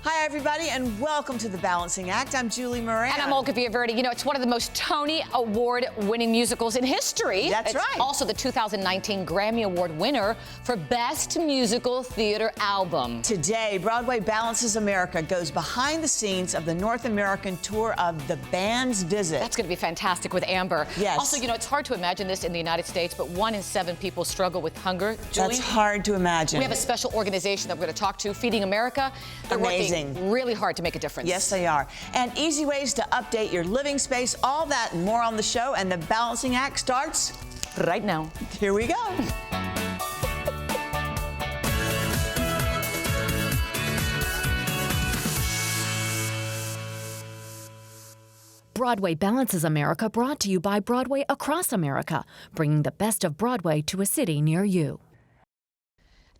Hi, everybody, and welcome to The Balancing Act. I'm Julie Moran. And I'm Olga Villaverdi. You know, it's one of the most Tony Award-winning musicals in history. That's right. It's also the 2019 Grammy Award winner for Best Musical Theater Album. Today, Broadway Balances America goes behind the scenes of the North American tour of The Band's Visit. That's going to be fantastic with Amber. Yes. Also, you know, it's hard to imagine this in the United States, but 1 in 7 people struggle with hunger. Julie, That's hard to imagine. we have a special organization that we're going to talk to, Feeding America. They're Amazing. working really hard to make a difference. Yes, they are. And easy ways to update your living space, all that and more on the show. And The Balancing Act starts right now. Here we go. Broadway Balances America, brought to you by Broadway across America, bringing the best of Broadway to a city near you.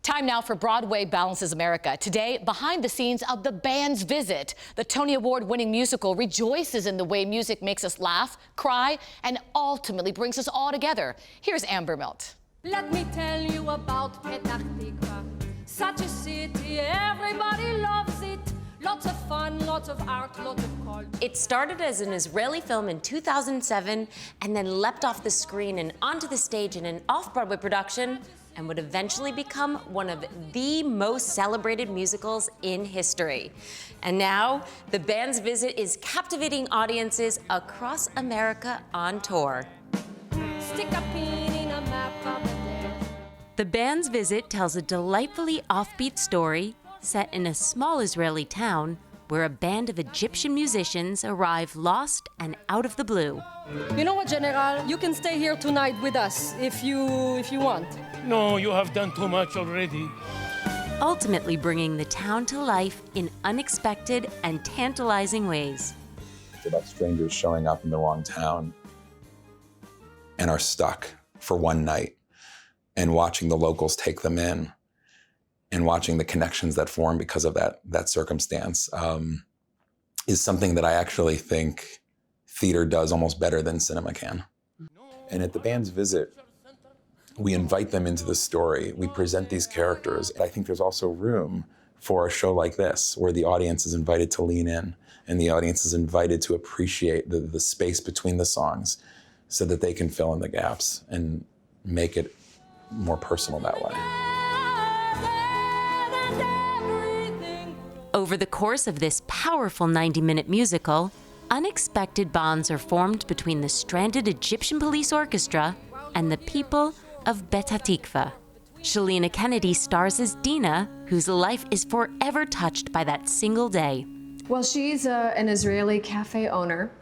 Time now for Broadway Balances America. Today, behind the scenes of The Band's Visit. The Tony Award-winning musical rejoices in the way music makes us laugh, cry, and ultimately brings us all together. Here's Amber Milt. Let me tell you about Petah Tikva. Such a city, everybody loves it. Lots of fun, lots of art, lots of culture. It started as an Israeli film in 2007 and then leapt off the screen and onto the stage in an off-Broadway production and would eventually become one of the most celebrated musicals in history. And now, The Band's Visit is captivating audiences across America on tour. Stick a pin in a map of the day. The Band's Visit tells a delightfully offbeat story set in a small Israeli town where a band of Egyptian musicians arrive lost and out of the blue. You know what, General? You can stay here tonight with us if you want. No, you have done too much already. Ultimately bringing the town to life in unexpected and tantalizing ways. It's about strangers showing up in the wrong town and are stuck for one night, and watching the locals take them in and watching the connections that form because of that circumstance is something that I actually think theater does almost better than cinema can. And at The Band's Visit, we invite them into the story. We present these characters. I think there's also room for a show like this, where the audience is invited to lean in and the audience is invited to appreciate the space between the songs so that they can fill in the gaps and make it more personal that way. Over the course of this powerful 90-minute musical, unexpected bonds are formed between the stranded Egyptian police orchestra and the people of Petah Tikva. Shalina Kennedy stars as Dina, whose life is forever touched by that single day. Well, she's an Israeli cafe owner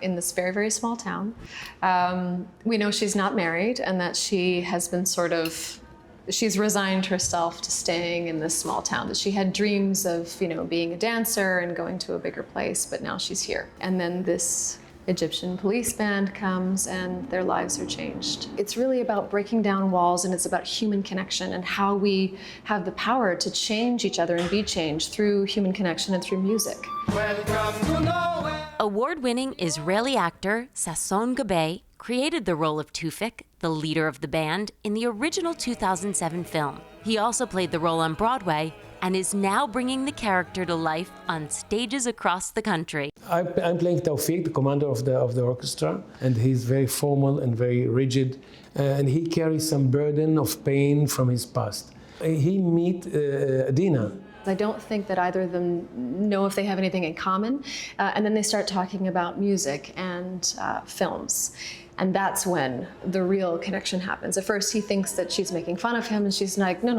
in this very, very small town. We know she's not married and that she has been she's resigned herself to staying in this small town, that she had dreams of, being a dancer and going to a bigger place, but now she's here. And then this Egyptian police band comes and their lives are changed. It's really about breaking down walls, and it's about human connection and how we have the power to change each other and be changed through human connection and through music. Award-winning Israeli actor Sasson Gabay created the role of Tufik, the leader of the band, in the original 2007 film. He also played the role on Broadway and is now bringing the character to life on stages across the country. I'm playing Taufik, the commander of the orchestra, and he's very formal and very rigid, and he carries some burden of pain from his past. He meets Dina. I don't think that either of them know if they have anything in common, and then they start talking about music and films. And that's when the real connection happens. At first, he thinks that she's making fun of him, and she's like, no,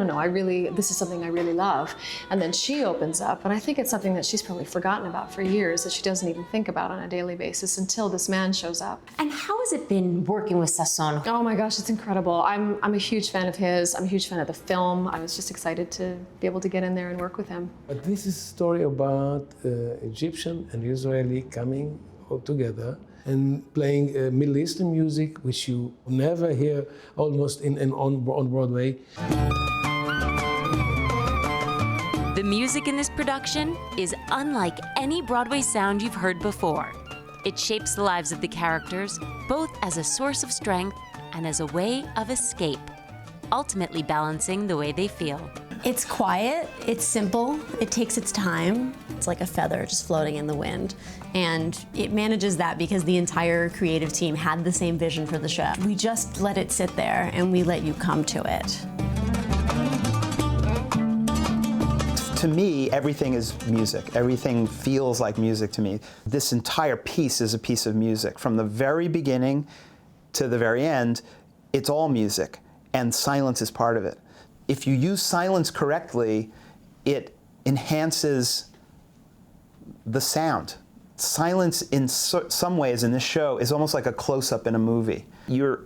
this is something I really love. And then she opens up, and I think it's something that she's probably forgotten about for years, that she doesn't even think about on a daily basis until this man shows up. And how has it been working with Sasson? Oh my gosh, it's incredible. I'm a huge fan of his. I'm a huge fan of the film. I was just excited to be able to get in there and work with him. But this is a story about Egyptian and Israeli coming all together and playing Middle Eastern music, which you never hear almost on Broadway. The music in this production is unlike any Broadway sound you've heard before. It shapes the lives of the characters, both as a source of strength and as a way of escape, ultimately balancing the way they feel. It's quiet, it's simple, it takes its time. It's like a feather just floating in the wind. And it manages that because the entire creative team had the same vision for the show. We just let it sit there and we let you come to it. To me, everything is music. Everything feels like music to me. This entire piece is a piece of music. From the very beginning to the very end, it's all music, and silence is part of it. If you use silence correctly, it enhances the sound. Silence in some ways in this show is almost like a close-up in a movie. Your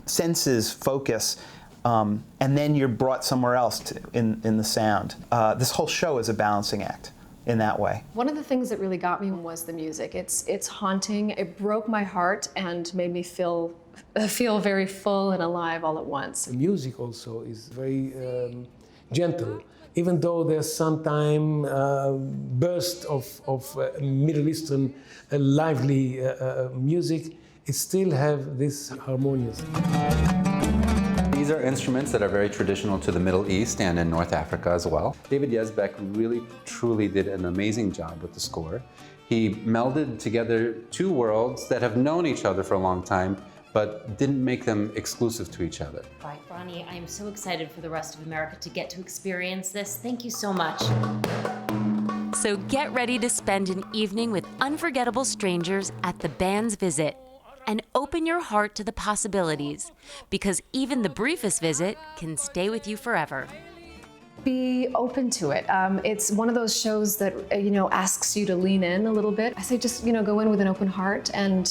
senses focus, and then you're brought somewhere else in the sound. This whole show is a balancing act in that way. One of the things that really got me was the music. It's haunting. It broke my heart and made me feel very full and alive all at once. The music also is very gentle. Even though there's sometimes burst of Middle Eastern lively music, it still have this harmonious. These are instruments that are very traditional to the Middle East and in North Africa as well. David Yazbek really, truly did an amazing job with the score. He melded together two worlds that have known each other for a long time, but didn't make them exclusive to each other. Right, Ronnie, I am so excited for the rest of America to get to experience this. Thank you so much. So get ready to spend an evening with unforgettable strangers at the band's visit. And open your heart to the possibilities, because even the briefest visit can stay with you forever. Be open to it. It's one of those shows that asks you to lean in a little bit. I say just go in with an open heart and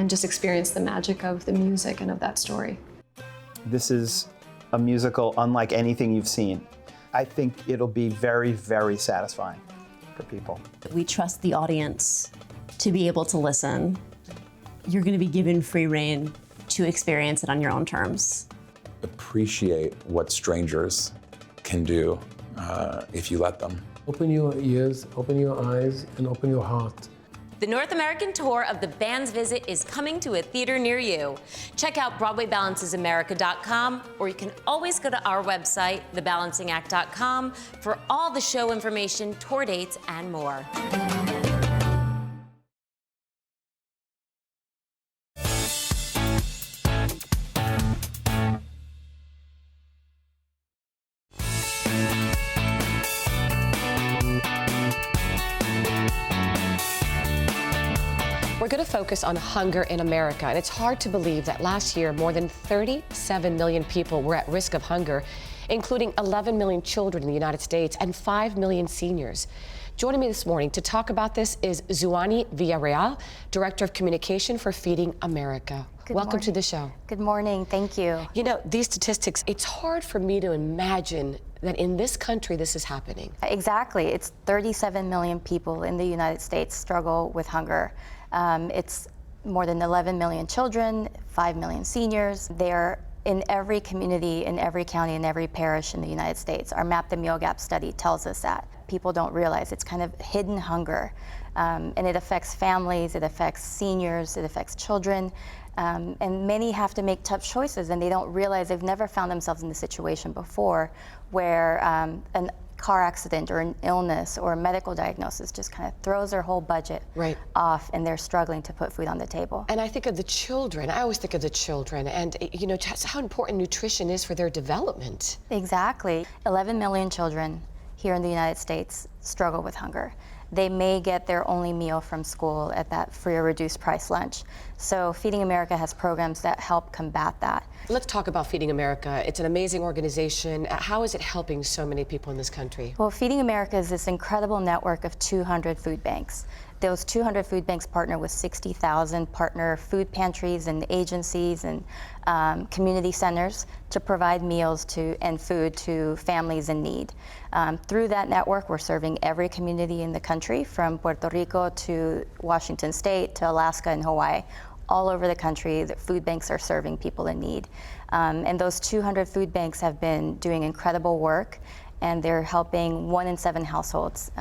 just experience the magic of the music and of that story. This is a musical unlike anything you've seen. I think it'll be very, very satisfying for people. We trust the audience to be able to listen. You're going to be given free rein to experience it on your own terms. Appreciate what strangers can do if you let them. Open your ears, open your eyes, and open your heart. The North American tour of the band's visit is coming to a theater near you. Check out BroadwayBalanceSAmerica.com, or you can always go to our website, thebalancingact.com, for all the show information, tour dates, and more. We're going to focus on hunger in America, and it's hard to believe that last year more than 37 million people were at risk of hunger, including 11 million children in the United States and 5 million seniors. Joining me this morning to talk about this is Zuani Villarreal, Director of Communication for Feeding America. Welcome to the show. Good morning, thank you. You know, these statistics, it's hard for me to imagine that in this country this is happening. Exactly, it's 37 million people in the United States struggle with hunger. It's more than 11 million children, 5 million seniors. They're in every community, in every county, in every parish in the United States. Our Map the Meal Gap study tells us that. People don't realize it's kind of hidden hunger. And it affects families, it affects seniors, it affects children. And many have to make tough choices, and they don't realize they've never found themselves in the situation before where an car accident or an illness or a medical diagnosis just kind of throws their whole budget off, and they're struggling to put food on the table. And I think of the children. I always think of the children and, you know, just how important nutrition is for their development. Exactly. 11 million children here in the United States struggle with hunger. They may get their only meal from school at that free or reduced price lunch. So Feeding America has programs that help combat that. Let's talk about Feeding America. It's an amazing organization. How is it helping so many people in this country? Well, Feeding America is this incredible network of 200 food banks. Those 200 food banks partner with 60,000 partner food pantries and agencies and community centers to provide meals and food to families in need. Through that network, we're serving every community in the country, from Puerto Rico to Washington State to Alaska and Hawaii. All over the country, the food banks are serving people in need. And those 200 food banks have been doing incredible work, and they're helping 1 in 7 households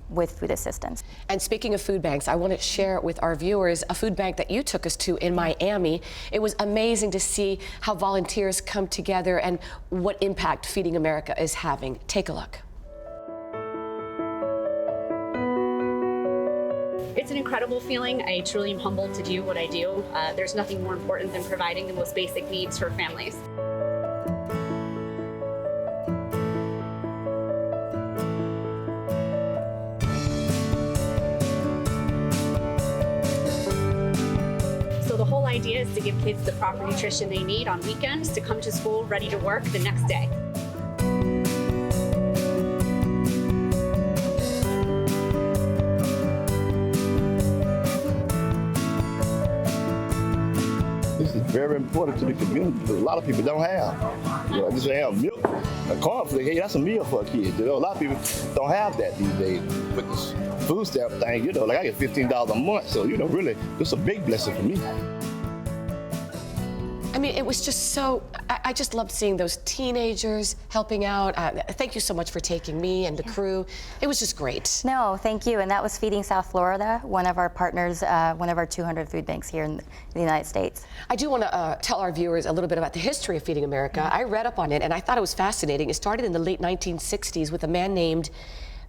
with food assistance. And speaking of food banks, I want to share with our viewers a food bank that you took us to in Miami. It was amazing to see how volunteers come together and what impact Feeding America is having. Take a look. It's an incredible feeling. I truly am humbled to do what I do. There's nothing more important than providing the most basic needs for families. So the whole idea is to give kids the proper nutrition they need on weekends to come to school ready to work the next day. This is very important to the community because a lot of people don't have. You know, just have milk, a cornflake. Hey, that's a meal for a kid. You know, a lot of people don't have that these days. With this food stamp thing, you know, like I get $15 a month, so you know, really, it's a big blessing for me. I mean, it was just so, I just loved seeing those teenagers helping out. Thank you so much for taking me and the crew. It was just great. No, thank you. And that was Feeding South Florida, one of our partners, one of our 200 food banks here in the United States. I do want to tell our viewers a little bit about the history of Feeding America. I read up on it and I thought it was fascinating. It started in the late 1960s with a man named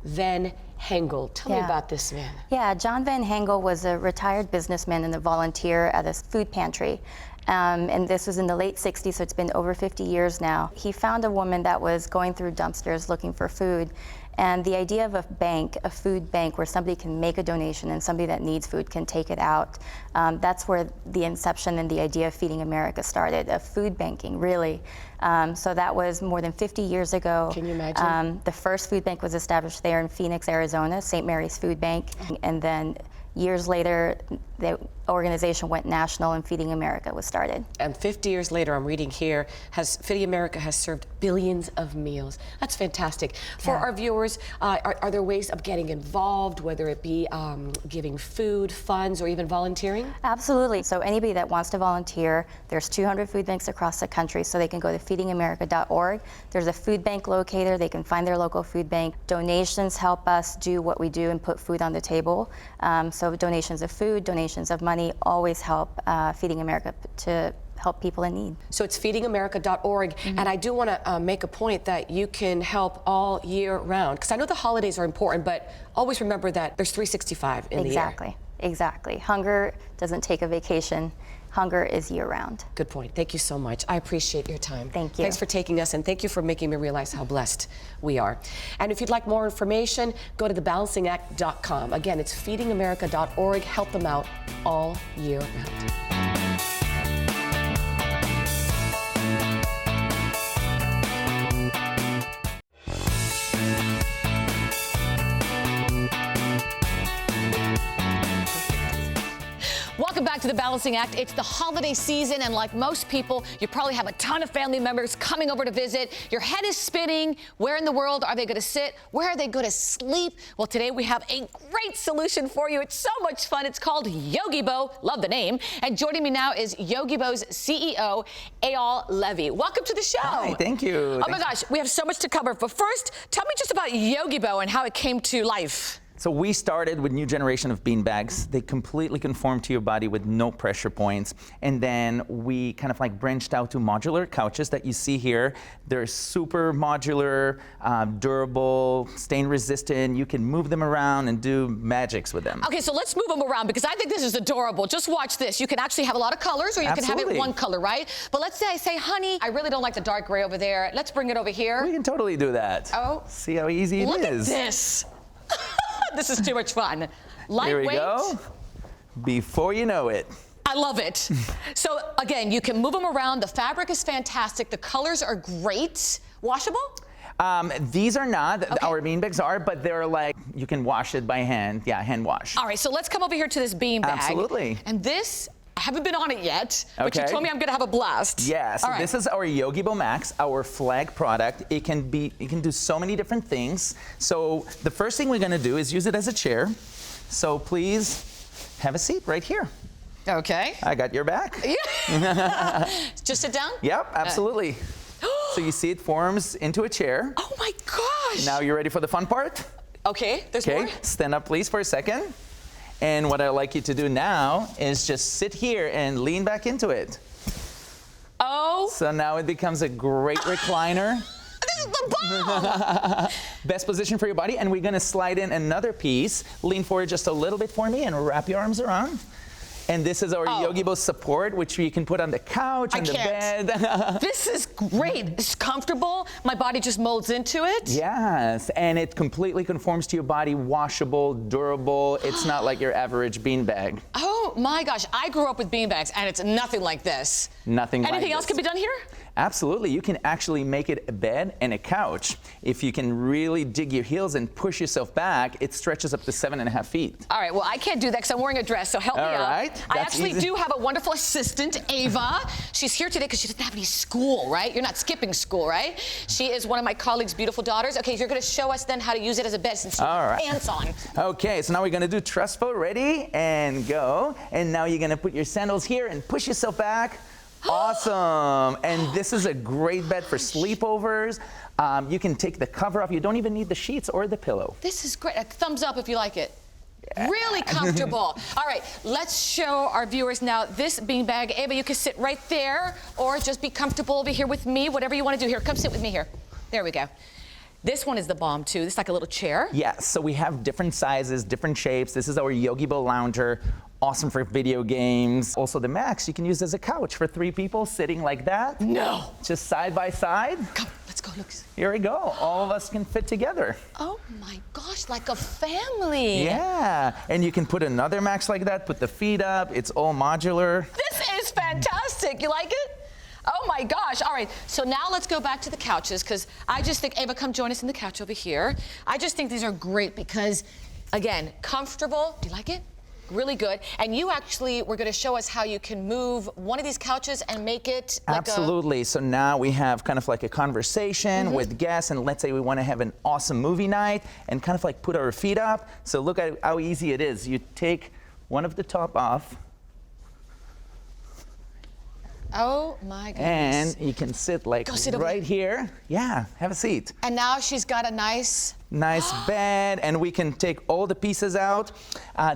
Van Hengel. Tell me about this man. Yeah, John Van Hengel was a retired businessman and a volunteer at a food pantry. And this was in the late 60s, so it's been over 50 years now. He found a woman that was going through dumpsters looking for food. And the idea of a bank, a food bank, where somebody can make a donation and somebody that needs food can take it out, that's where the inception and the idea of Feeding America started, of food banking, really. So that was more than 50 years ago. Can you imagine? The first food bank was established there in Phoenix, Arizona, St. Mary's Food Bank. And then years later, the organization went national and Feeding America was started. And 50 years later, I'm reading here, Feeding America has served billions of meals. That's fantastic. For our viewers, are there ways of getting involved, whether it be giving food, funds, or even volunteering? Absolutely. So anybody that wants to volunteer, there's 200 food banks across the country, so they can go to feedingamerica.org. There's a food bank locator. They can find their local food bank. Donations help us do what we do and put food on the table. So donations of food, donations of money always help Feeding America to help people in need. So it's feedingamerica.org. And I do want to make a point that you can help all year round, because I know the holidays are important, but always remember that there's 365 in the year. Exactly. Hunger doesn't take a vacation. Hunger is year-round. Good point. Thank you so much. I appreciate your time. Thank you. Thanks for taking us, and thank you for making me realize how blessed we are. And if you'd like more information, go to thebalancingact.com. Again, it's feedingamerica.org. Help them out all year round. Welcome back to The Balancing Act. It's the holiday season, and like most people, you probably have a ton of family members coming over to visit. Your head is spinning. Where in the world are they going to sit? Where are they going to sleep? Well, today we have a great solution for you. It's so much fun. It's called Yogibo. Love the name. And joining me now is Yogibo's CEO, Eyal Levy. Welcome to the show. Hi, thank you. Oh my gosh, we have so much to cover. But first, tell me just about Yogibo and how it came to life. So we started with new generation of beanbags. They completely conform to your body with no pressure points. And then we kind of like branched out to modular couches that you see here. They're super modular, durable, stain resistant. You can move them around and do magics with them. Okay, so let's move them around because I think this is adorable. Just watch this. You can actually have a lot of colors, or you can have it one color, right? But let's say I say, honey, I really don't like the dark gray over there. Let's bring it over here. We can totally do that. Oh. See how easy it is. Look at this. This is too much fun. Lightweight. Here we go. Before you know it. I love it. So again, you can move them around. The fabric is fantastic. The colors are great. Washable? These are not. Okay. Our beanbags are, but they're like, you can wash it by hand. Yeah, hand wash. All right, so let's come over here to this beanbag. Absolutely. And this, I haven't been on it yet, but you told me I'm going to have a blast. Yeah, so this is our Yogibo Max, our flag product. It can do so many different things. So the first thing we're going to do is use it as a chair. So please have a seat right here. Okay. I got your back. Yeah. Just sit down? Yep, absolutely. So you see it forms into a chair. Oh my God. gosh. Now you ready for the fun part? Okay, there's more. Stand up please for a second. And what I'd like you to do now is just sit here and lean back into it. Oh. So now it becomes a great recliner. This is the bomb! Best position for your body, and we're gonna slide in another piece. Lean forward just a little bit for me and wrap your arms around. And this is our Yogibo support, which you can put on the couch, on the bed. This is great. It's comfortable. My body just molds into it. Yes, and it completely conforms to your body, washable, durable. It's not like your average beanbag. Oh my gosh, I grew up with beanbags and it's nothing like this. Nothing like this. Anything else can be done here? Absolutely, you can actually make it a bed and a couch. If you can really dig your heels and push yourself back, it stretches up to 7.5 feet. All right, well, I can't do that because I'm wearing a dress, so help me out. All right. I actually do have a wonderful assistant, Ava. She's here today because she doesn't have any school, right? You're not skipping school, right? She is one of my colleagues' beautiful daughters. Okay, you're going to show us then how to use it as a bed since you have pants on. Okay, so now we're going to do trustful. Ready and go. And now you're going to put your sandals here and push yourself back. Awesome. And this is a great bed for sleepovers. You can take the cover off. You don't even need the sheets or the pillow. This is great. A thumbs up if you like it. Really comfortable. All right, let's show our viewers now this beanbag. Ava, you can sit right there or just be comfortable over here with me, whatever you want to do. Here, come sit with me here. There we go. This one is the bomb too. This is like a little chair. Yeah, so we have different sizes, different shapes. This is our Yogibo lounger. Awesome for video games. Also the Max, you can use as a couch for 3 people sitting like that. No. Just side by side. Come, let's go, look. Here we go. All of us can fit together. Oh my gosh, like a family. Yeah, and you can put another Max like that, put the feet up. It's all modular. This is fantastic. You like it? Oh my gosh. All right, so now let's go back to the couches because I just think, Ava, come join us in the couch over here. I just think these are great because, again, comfortable. Do you like it? Really good. And you actually were going to show us how you can move one of these couches and make it like Absolutely. So now we have kind of like a conversation with guests, and let's say we want to have an awesome movie night and kind of like put our feet up. So look at how easy it is. You take one of the top off. Oh my goodness. And you can sit like right here. Yeah, have a seat. And now she's got a nice bed, and we can take all the pieces out.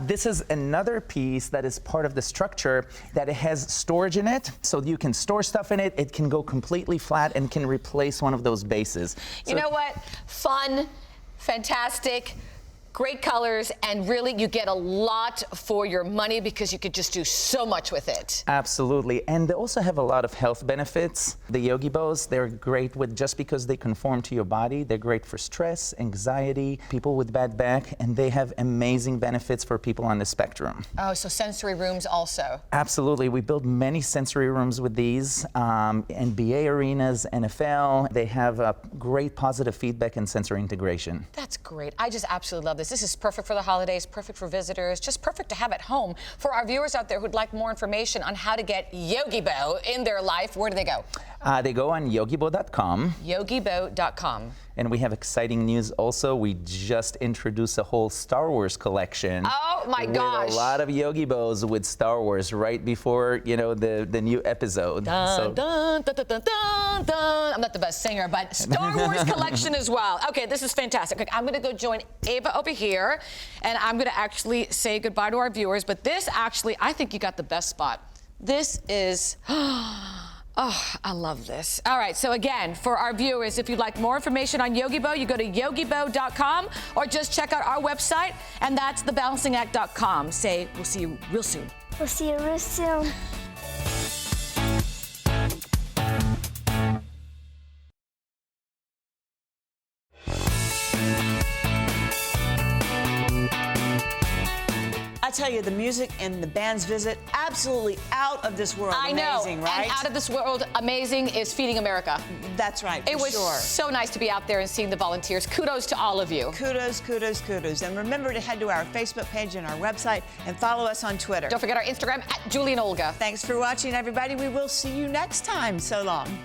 This is another piece that is part of the structure that it has storage in it, so you can store stuff in it. It can go completely flat and can replace one of those bases. You know what? Fun, fantastic. Great colors, and really you get a lot for your money because you could just do so much with it. Absolutely, and they also have a lot of health benefits. The Yogibos, they're great with just because they conform to your body. They're great for stress, anxiety, people with bad back, and they have amazing benefits for people on the spectrum. Oh, so sensory rooms also. Absolutely, we build many sensory rooms with these. NBA arenas, NFL, they have great positive feedback and sensory integration. That's great. I just absolutely love this. This is perfect for the holidays, perfect for visitors, just perfect to have at home. For our viewers out there who'd like more information on how to get Yogibo in their life, where do they go? They go on yogibo.com. Yogibo.com. And we have exciting news also. We just introduced a whole Star Wars collection. Oh my gosh. With a lot of Yogibos with Star Wars right before, you know, the new episode. Dun, dun, dun, dun, dun, dun, dun. I'm not the best singer, but Star Wars collection as well. Okay, this is fantastic. Okay, I'm gonna go join Ava over here, and I'm gonna actually say goodbye to our viewers, but this actually, I think you got the best spot. This is, oh, I love this. All right, so again, for our viewers, if you'd like more information on Yogibo, you go to yogibo.com or just check out our website, and that's thebalancingact.com. Say, we'll see you real soon. We'll see you real soon. I tell you, the music and the band's visit, absolutely out of this world. I know, amazing, right? and out of this world amazing is Feeding America. That's right, It was so nice to be out there and seeing the volunteers. Kudos to all of you. Kudos, kudos, kudos. And remember to head to our Facebook page and our website and follow us on Twitter. Don't forget our Instagram at Julie and Olga. Thanks for watching, everybody. We will see you next time. So long.